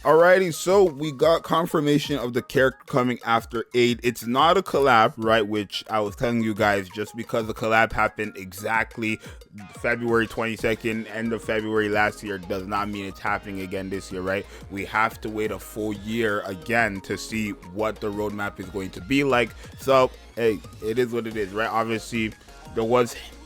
Alrighty, so we got confirmation of the character coming after 8. It's not a collab, right? Which I was telling you guys, just because the collab happened exactly February 22nd, end of February last year, does not mean it's happening again this year, right? We have to wait a full year again to see what the roadmap is going to be like. So, hey, it is what it is, right? Obviously,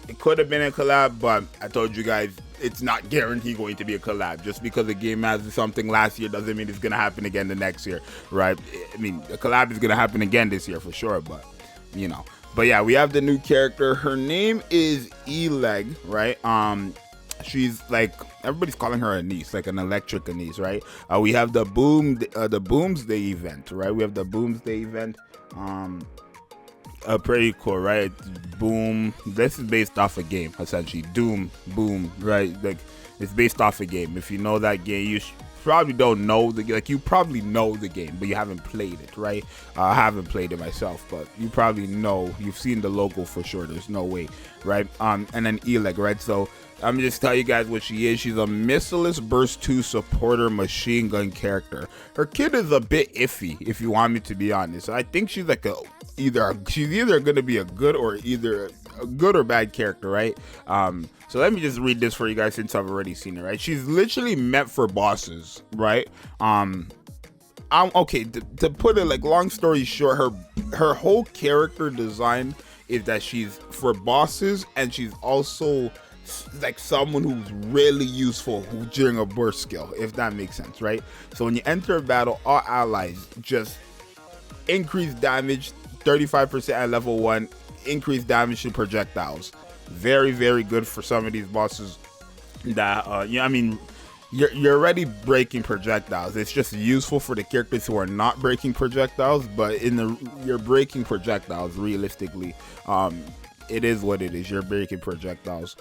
it could have been a collab, but I told you guys it's not guaranteed going to be a collab. Just because the game has something last year doesn't mean it's going to happen again the next year, right? I mean, a collab is going to happen again this year for sure, but you know. But yeah, we have the new character. Her name is Elegg, right? She's like, everybody's calling her a niece, like an electric niece, right? We have the Boomsday event, right? We have the Boomsday event. Pretty cool, right? Boom. This is based off a game, essentially. Doom, boom, right? Like, it's based off a game. If you know that game, you probably don't know you probably know the game, but you haven't played it, right? I haven't played it myself, but you probably know. You've seen the logo for sure. There's no way, right? And then Elegg, right? So I'm just tell you guys what she is. She's a Missileless Burst 2 supporter machine gun character. Her kit is a bit iffy, if you want me to be honest. I think she's like she's either going to be a good or bad character, right? So let me just read this for you guys since I've already seen it, right? She's literally meant for bosses, right? Okay, to put it like, long story short, her whole character design is that she's for bosses, and she's also like someone who's really useful during a burst skill, if that makes sense, right? So when you enter a battle, all allies just increase damage 35% at level 1, increase damage to projectiles. Very, very good for some of these bosses that I mean, you're already breaking projectiles. It's just useful for the characters who are not breaking projectiles, but you're breaking projectiles realistically. It is what it is. You're breaking projectiles.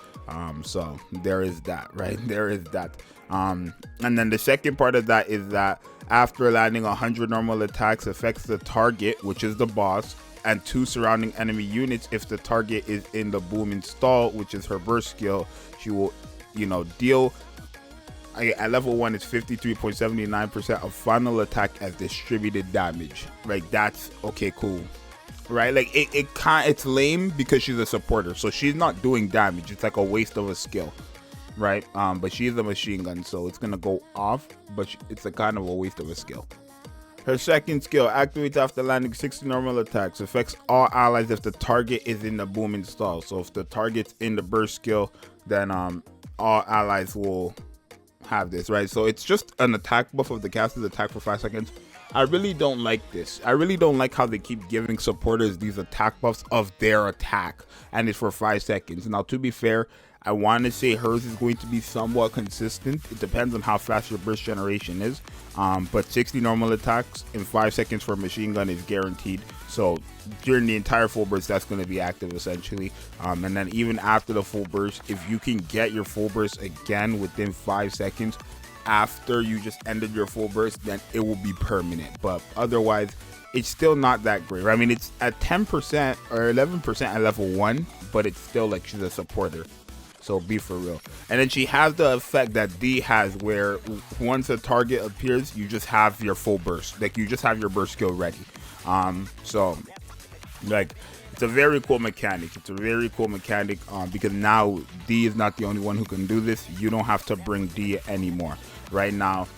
So there is that, right? There is that. And then the second part of that is that after landing 100 normal attacks, affects the target, which is the boss, and 2 surrounding enemy units. If the target is in the boom install, which is her burst skill, she will, deal. At level 1, it's 53.79% of final attack as distributed damage. Like, that's okay, cool. Right, like it's lame because she's a supporter, so she's not doing damage. It's like a waste of a skill, right? But she's a machine gun, so it's gonna go off, but it's a kind of a waste of a skill. Her second skill activates after landing 60 normal attacks, affects all allies if the target is in the boom install. So if the target's in the burst skill, then all allies will have this, right? So it's just an attack buff of the caster's attack for 5 seconds. I really don't like this. I really don't like how they keep giving supporters these attack buffs of their attack, and it's for 5 seconds. Now, to be fair, I want to say hers is going to be somewhat consistent. It depends on how fast your burst generation is. But 60 normal attacks in 5 seconds for a machine gun is guaranteed. So during the entire full burst, that's going to be active essentially. And then even after the full burst, if you can get your full burst again within 5 seconds, after you just ended your full burst, then it will be permanent. But otherwise, it's still not that great. I mean, it's at 10% or 11% at level 1, but it's still like she's a supporter. So be for real. And then she has the effect that D has, where once a target appears, you just have your full burst. Like, you just have your burst skill ready. So like, it's a very cool mechanic. It's a very cool mechanic because now D is not the only one who can do this. You don't have to bring D anymore. Right now,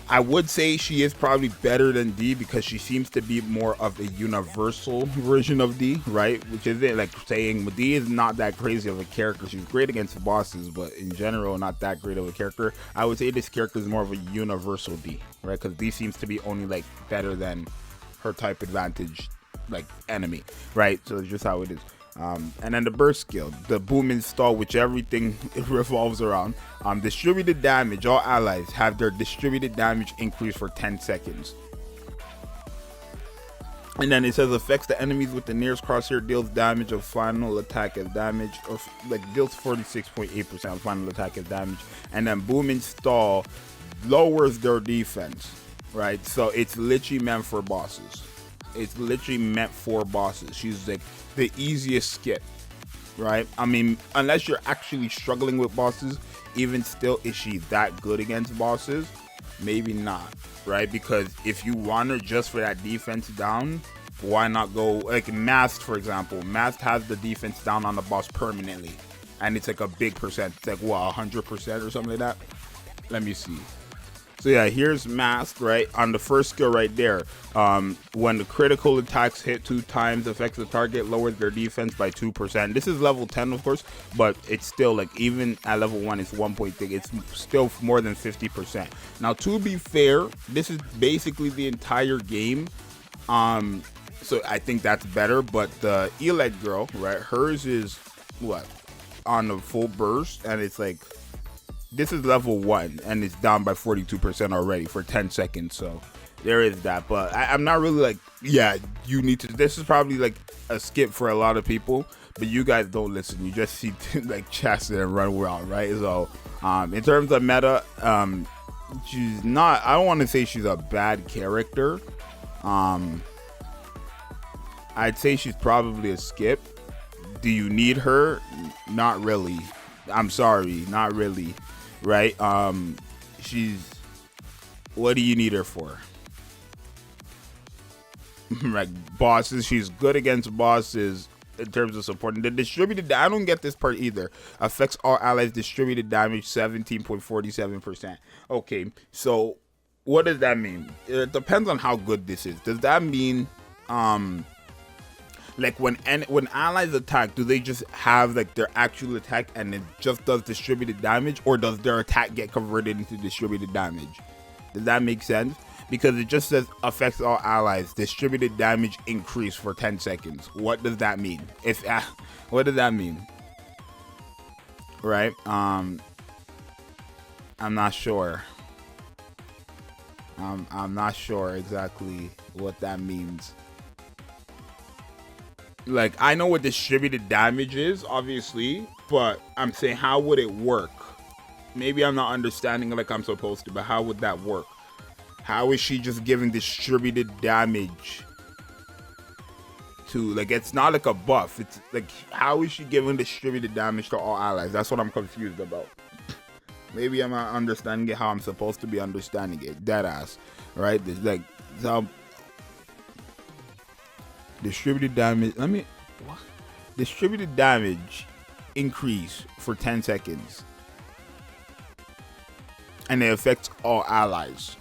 I would say she is probably better than D because she seems to be more of a universal version of D, right? Which is it, like saying D is not that crazy of a character. She's great against bosses, but in general, not that great of a character. I would say this character is more of a universal D, right? Because D seems to be only like better than her type advantage, like enemy, right? So it's just how it is. And then the burst skill, the boom install, which everything revolves around. Distributed damage, all allies have their distributed damage increase for 10 seconds. And then it says affects the enemies with the nearest crosshair, deals damage of final attack as damage, or like deals 46.8% of final attack as damage. And then boom install lowers their defense, right? So it's literally meant for bosses. It's literally meant for bosses. She's like the easiest skip, right? I mean, unless you're actually struggling with bosses, even still, is she that good against bosses? maybe not, right? Because if you want her just for that defense down, why not go like Masked, for example? Masked has the defense down on the boss permanently, and it's like a big percent. It's like what, 100% or something like that. Let me see. So yeah, here's Masked, right? On the first skill right there, when the critical attacks hit 2 times, affects the target, lowers their defense by 2%. This is level 10, of course, but it's still like, even at level 1, it's 1.3. It's still more than 50%. Now, to be fair, this is basically the entire game. So I think that's better, but the Elegg girl, right? Hers is what? On the full burst, and it's like, this is level 1 and it's down by 42% already for 10 seconds. So there is that, but I'm not really like, yeah, you need to, this is probably like a skip for a lot of people, but you guys don't listen. You just see like Chastity and run wild, right? So in terms of meta, she's not, I don't want to say she's a bad character. I'd say she's probably a skip. Do you need her? Not really. I'm sorry, not really. Right? She's, what do you need her for? Like bosses, she's good against bosses in terms of supporting. The distributed, I don't get this part either. Affects all allies, distributed damage 17.47%. Okay, so what does that mean? It depends on how good this is. Does that mean like when allies attack, do they just have like their actual attack and it just does distributed damage, or does their attack get converted into distributed damage? Does that make sense? Because it just says affects all allies, distributed damage increase for 10 seconds. What does that mean? If what does that mean? Right? I'm not sure. I'm not sure exactly what that means. Like, I know what distributed damage is, obviously, but I'm saying, how would it work? Maybe I'm not understanding it like I'm supposed to, but how would that work? How is she just giving distributed damage to, like, it's not like a buff. It's like, how is she giving distributed damage to all allies? That's what I'm confused about. Maybe I'm not understanding it how I'm supposed to be understanding it. Deadass, right? There's like some distributed damage. What? Distributed damage increase for 10 seconds. And it affects all allies.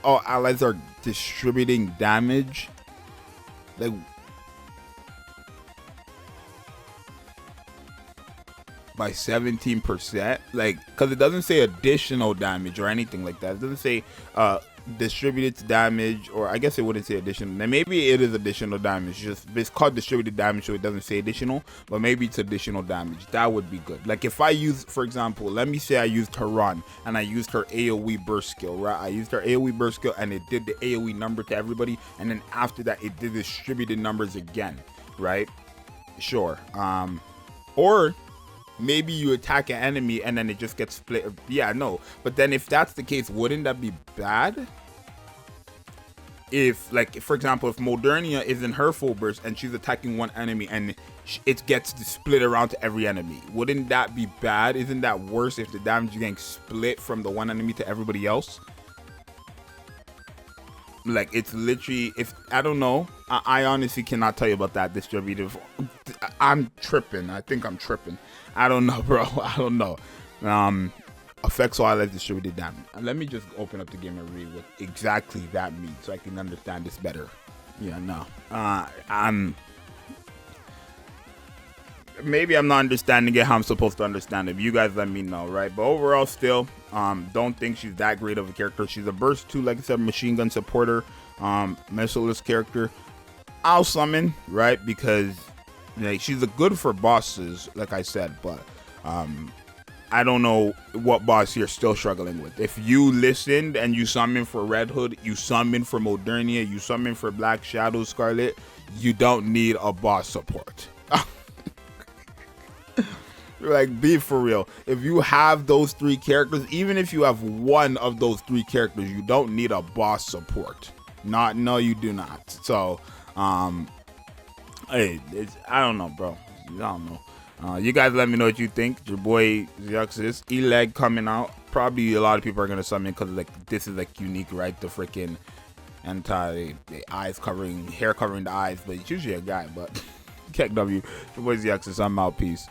All allies are distributing damage. Like, by 17%. Like, because it doesn't say additional damage or anything like that. It doesn't say distributed damage, or I guess it wouldn't say additional. Then maybe it is additional damage. Just it's called distributed damage, so it doesn't say additional, but maybe it's additional damage. That would be good. Like if I use, for example, let me say I used her run and I used her AoE burst skill, right? I used her AoE burst skill and it did the AoE number to everybody, and then after that it did distributed numbers again, right? Sure. Or maybe you attack an enemy and then it just gets split. Yeah, no. But then if that's the case, wouldn't that be bad? If, like, for example, if Modernia is in her full burst and she's attacking one enemy and it gets split around to every enemy, wouldn't that be bad? Isn't that worse if the damage is getting split from the one enemy to everybody else? Like, it's literally, if I don't know, I honestly cannot tell you about that distributive. I'm tripping. I think I'm tripping. I don't know, bro. I don't know. Affects all allies, distributed damage. And let me just open up the game and read what exactly that means so I can understand this better. Yeah, no. Maybe I'm not understanding it how I'm supposed to understand it. You guys let me know, right? But overall, still, don't think she's that great of a character. She's a burst 2, like I said, machine gun supporter, missileless character. I'll summon, right? Because like, she's a good for bosses, like I said, but I don't know what boss you're still struggling with. If you listened and you summon for Red Hood, you summon for Modernia, you summon for Black Shadow, Scarlet, you don't need a boss support. Like, be for real. If you have those 3 characters, even if you have one of those 3 characters, you don't need a boss support. No, you do not. So, hey, I don't know, bro. I don't know. You guys let me know what you think. Your boy Zxous, Elegg coming out probably a lot of people are gonna summon because like this is like unique, right? The freaking the hair covering the eyes, but it's usually a guy. But Keck W, your boy Zxous, I'm out, peace.